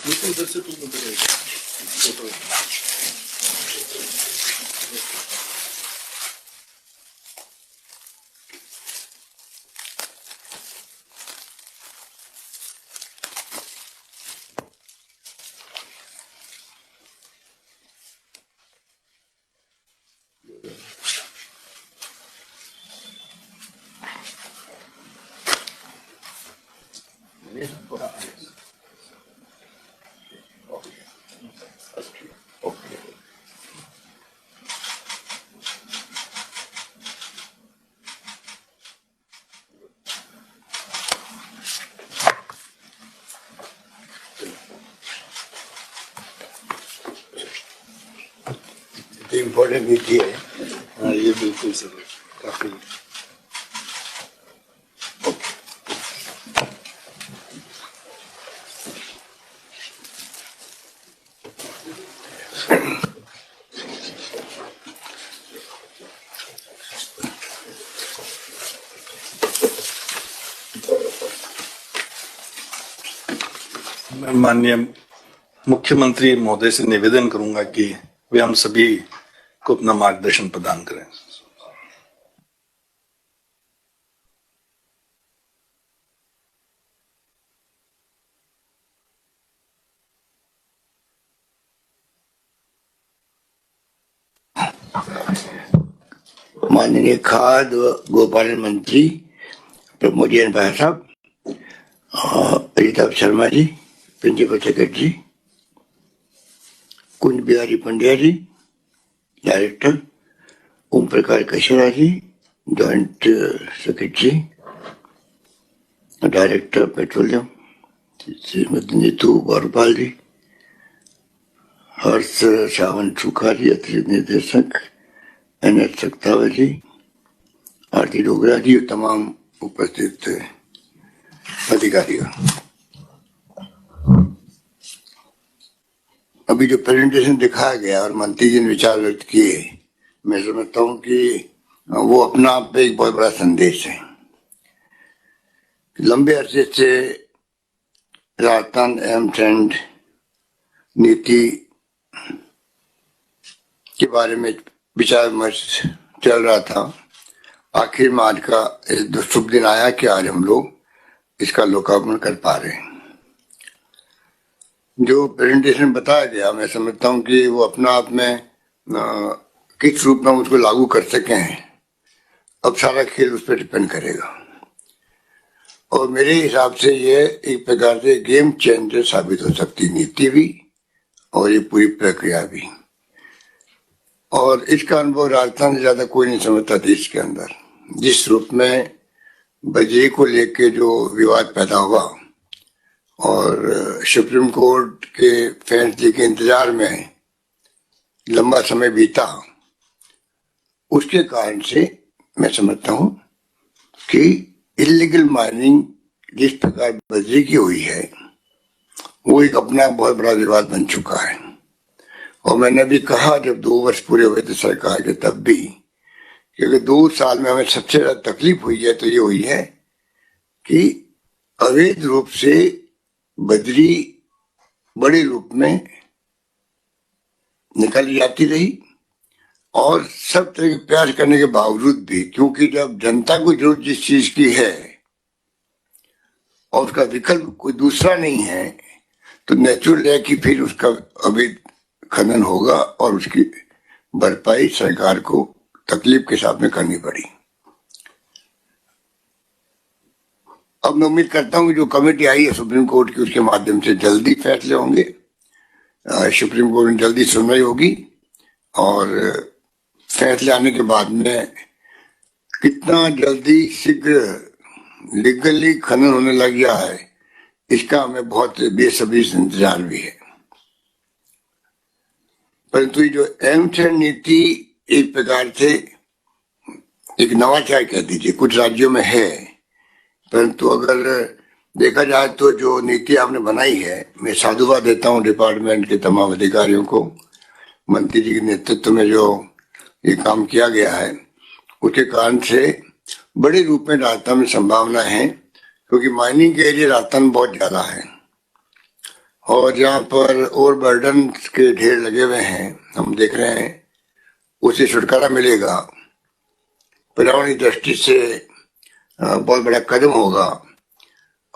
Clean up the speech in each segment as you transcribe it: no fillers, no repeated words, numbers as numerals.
बिल्कुल उधर से तुम उधर रहेगा। इम्पोर्टेंट नीति है। हाँ ये बिल्कुल सर काफी मैं माननीय मुख्यमंत्री महोदय से निवेदन करूंगा कि वे हम सभी को अपना मार्गदर्शन प्रदान करें। माननीय खाद्य व गोपालन मंत्री प्रमोद जैन भाई साहब, Amitabh Sharma ji, principal secretary, Kunj Bihari Pandya ji, director, Om Prakash Kashra ji, joint secretary, director petroleum, Shrimati Neetu Gaurpal ji, Harsh Sawant Sukha ji, अतिरिक्त निदेशक, NH सक्तावा जी, आरती डोगरा जी, तमाम उपस्थित अधिकारियों, अभी जो प्रेजेंटेशन दिखाया गया और मंत्री जी ने विचार व्यक्त किए, मैं समझता हूं कि वो अपना आप में एक बहुत बड़ा संदेश है। लंबे अरसे से राजस्थान एवं ट्रेंड नीति के बारे में विचार विमर्श चल रहा था। आखिर में आज का शुभ दिन आया कि आज हम लोग इसका लोकार्पण कर पा रहे हैं। जो प्रेजेंटेशन बताया गया, मैं समझता हूं कि वो अपना आप में किस रूप में उसको लागू कर सके हैं, अब सारा खेल उस पर डिपेंड करेगा। और मेरे हिसाब से ये एक प्रकार से गेम चेंजर साबित हो सकती नीति भी और ये पूरी प्रक्रिया भी। और इसका अनुभव राजस्थान से ज्यादा कोई नहीं समझता देश के अंदर। जिस रूप में बजरी को लेके जो विवाद पैदा हुआ और सुप्रीम कोर्ट के फैसले के इंतजार में लंबा समय बीता, उसके कारण से मैं समझता हूं कि इलीगल माइनिंग जिस प्रकार बजरी की हुई है वो एक अपना बहुत बड़ा विवाद बन चुका है। और मैंने भी कहा जब 2 वर्ष पूरे हुए थे सरकार के, तब भी, क्योंकि 2 साल में हमें सबसे ज्यादा तकलीफ हुई है तो ये हुई है कि अवैध रूप से बजरी बड़े रूप में निकाली जाती रही और सब तरह के प्रयास करने के बावजूद भी, क्योंकि जब जनता को जरूरत जिस चीज की है और उसका विकल्प कोई दूसरा नहीं है, तो नेचुरल है कि फिर उसका अवैध खनन होगा और उसकी भरपाई सरकार को तकलीफ के साथ में करनी पड़ी। अब मैं उम्मीद करता हूं कि जो कमेटी आई है सुप्रीम कोर्ट की, उसके माध्यम से जल्दी फैसले होंगे, सुप्रीम कोर्ट में जल्दी सुनवाई होगी और फैसले आने के बाद में कितना जल्दी शीघ्र लीगली खनन होने लग गया है, इसका हमें बहुत बेसब्री से इंतजार भी है। परंतु ये जो एमट्रेंड नीति एक प्रकार से एक नवाचार कह दीजिए, कुछ राज्यों में है, परंतु अगर देखा जाए तो जो नीति आपने बनाई है, मैं साधुवाद देता हूं डिपार्टमेंट के तमाम अधिकारियों को, मंत्री जी के नेतृत्व में जो ये काम किया गया है, उसके कारण से बड़े रूप में राजस्थान में संभावना है, क्योंकि माइनिंग के एरिया राजस्थान में बहुत ज्यादा है और जहाँ पर और बर्डन के ढेर लगे हुए हैं हम देख रहे हैं, उसे छुटकारा मिलेगा। पर्यावरण की दृष्टि से बहुत बड़ा कदम होगा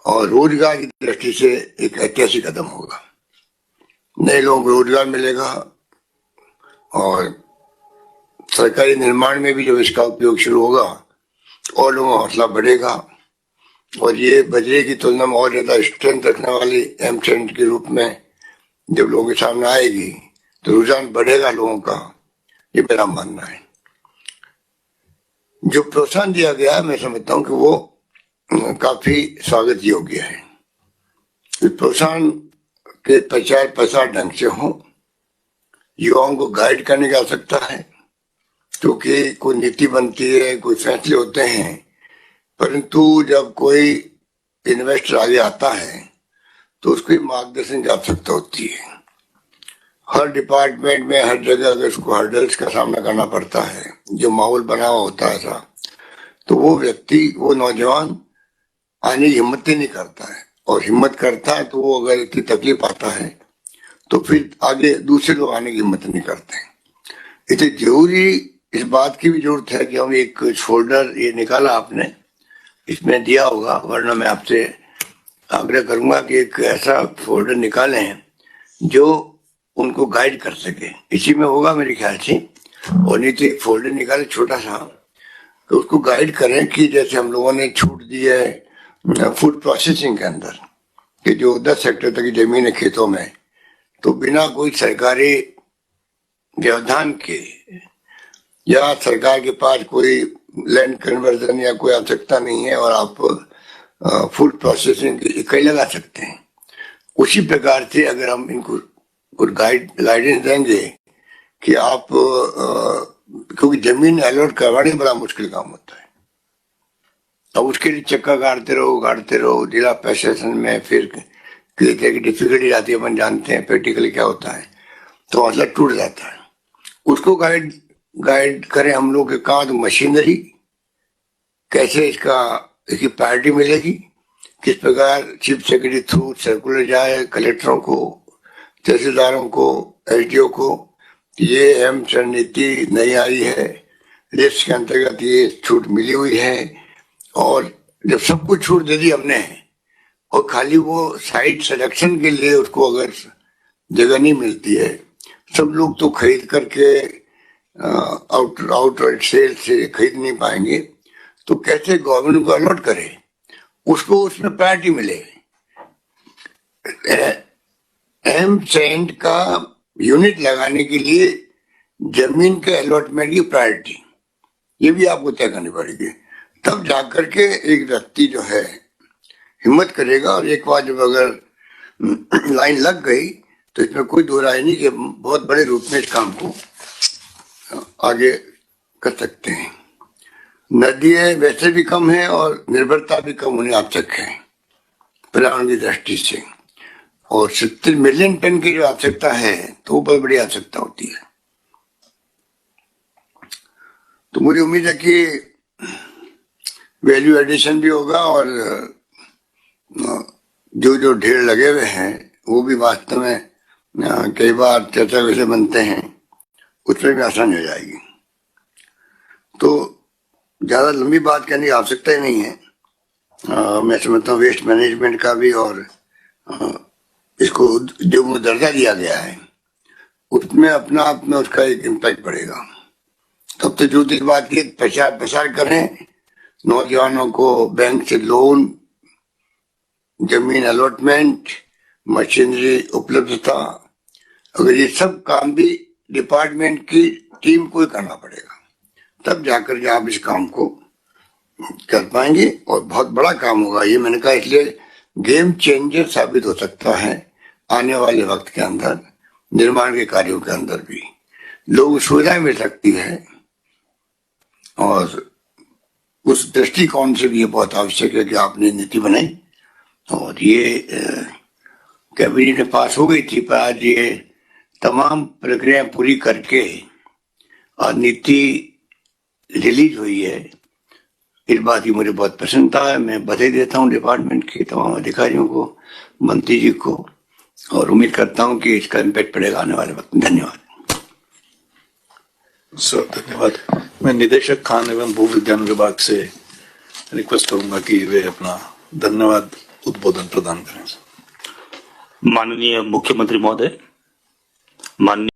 और रोजगार की दृष्टि से एक ऐतिहासिक कदम होगा। नए लोगों को रोजगार मिलेगा और सरकारी निर्माण में भी जब इसका उपयोग शुरू होगा और लोगों का हौसला बढ़ेगा और ये बजरे की तुलना में और ज्यादा स्ट्रेंथ रखने वाली एमसेंट के रूप में जब लोगों के सामने आएगी तो रुझान बढ़ेगा लोगों का, ये मेरा मानना है। जो प्रोत्साहन दिया गया है मैं समझता हूँ कि वो काफी स्वागत योग्य है। इस प्रोत्साहन के प्रचार प्रसार ढंग से हो, युवाओं को गाइड करने की आवश्यकता है, क्योंकि कोई नीति बनती है, कोई फैसले होते हैं, परंतु जब कोई इन्वेस्टर आगे आता है तो उसको मार्गदर्शन की आवश्यकता होती है। हर डिपार्टमेंट में हर जगह अगर उसको हर्डल्स का सामना करना पड़ता है, जो माहौल बना हुआ होता है ऐसा, तो वो व्यक्ति, वो नौजवान आने की हिम्मत ही नहीं करता है। और हिम्मत करता है तो वो अगर इतनी तकलीफ आता है तो फिर आगे दूसरे लोग आने की हिम्मत नहीं करते। इसलिए जरूरी इस बात की भी जरूरत है कि हम एक फोल्डर, ये निकाला आपने, इसमें दिया होगा, वरना मैं आपसे आग्रह करूंगा कि एक ऐसा फोल्डर निकालें जो उनको गाइड कर सके। इसी में होगा मेरे ख्याल से। और नहीं तो एक फोल्डर निकाले छोटा सा, तो उसको गाइड करें कि जैसे हम लोगों ने छूट दी है फूड प्रोसेसिंग के अंदर कि जो 10 हेक्टेयर तक की जमीन है खेतों में, तो बिना कोई सरकारी व्यवधान के या सरकार के पास कोई लैंड कन्वर्जन या कोई आवश्यकता नहीं है और आप फूड प्रोसेसिंग की इकाई लगा सकते हैं। उसी प्रकार से अगर हम इनको कुछ गाइडेंस देंगे कि आप क्योंकि जमीन अलॉट करवाने बड़ा मुश्किल काम होता है। अब उसके लिए चक्का गाड़ते रहो जिला प्रशासन में, फिर किसी तरह की डिफिकल्टी आती है, अपन जानते हैं प्रैक्टिकली क्या होता है, तो हौसला टूट जाता है। उसको गाइड करें हम लोग के कहाँ, तो मशीनरी कैसे इसकी प्रायोरिटी मिलेगी, किस प्रकार चीफ सेक्रेटरी थ्रू सर्कुलर जाए कलेक्टरों को, तहसीलदारों को, एसडीओ को, ये एम नीति नई आई है, लिस्ट के अंतर्गत ये छूट मिली हुई है। और जब सब कुछ छूट दे दी हमने और खाली वो साइट सिलेक्शन के लिए उसको अगर जगह नहीं मिलती है, सब लोग तो खरीद करके आउटराइट सेल से खरीद नहीं पाएंगे, तो कैसे गवर्नमेंट को अलॉट करे, उसको उसमें प्रायोरिटी मिले। एम सेंट का यूनिट लगाने के लिए जमीन के अलॉटमेंट की प्रायोरिटी ये भी आपको तय करनी पड़ेगी, तब जाकर के एक व्यक्ति जो है हिम्मत करेगा। और एक बार जब अगर लाइन लग गई तो इसमें कोई दो राय नहीं कि बहुत बड़े रूप में इस काम को आगे कर सकते हैं। नदियां वैसे भी कम है और निर्भरता भी कम होने आवश्यक है पर्यावरण की दृष्टि से, और 70 मिलियन टन की जो आवश्यकता है तो वो बहुत बड़ी आवश्यकता होती है। तो मुझे उम्मीद है कि वैल्यू एडिशन भी होगा और जो ढेर लगे हुए हैं वो भी वास्तव में कई बार चर्चा वैसे बनते हैं, उसमें भी आसानी हो जाएगी। तो ज्यादा लंबी बात करने की आवश्यकता ही नहीं है। मैं समझता हूँ वेस्ट मैनेजमेंट का भी और इसको जो दर्जा दिया गया है उसमें अपना आप में उसका एक इम्पैक्ट पड़ेगा। तब तो जो इस बात की प्रचार करें, नौजवानों को बैंक से लोन, जमीन अलॉटमेंट, मशीनरी उपलब्धता, अगर ये सब काम भी डिपार्टमेंट की टीम को ही करना पड़ेगा, तब जाकर के आप इस काम को कर पाएंगे और बहुत बड़ा काम होगा। ये मैंने कहा इसलिए गेम चेंजर साबित हो सकता है आने वाले वक्त के अंदर, निर्माण के कार्यों के अंदर भी लोगों सुविधाएं मिल सकती है। और उस दृष्टिकोण से भी ये बहुत आवश्यक है कि आपने नीति बनाई और ये कैबिनेट में पास हो गई थी, पर आज ये तमाम प्रक्रिया पूरी करके और नीति रिलीज हुई है। इस बात की मुझे बहुत प्रसन्नता है। मैं बधाई देता हूँ डिपार्टमेंट के तमाम अधिकारियों को, मंत्री जी को और उम्मीद करता हूं कि इसका इम्पैक्ट पड़ेगा आने वाले वक्त में। धन्यवाद सर, धन्यवाद। मैं निदेशक खान एवं भू विज्ञान विभाग से रिक्वेस्ट करूंगा कि वे अपना धन्यवाद उद्बोधन प्रदान करें। माननीय मुख्यमंत्री महोदय, माननीय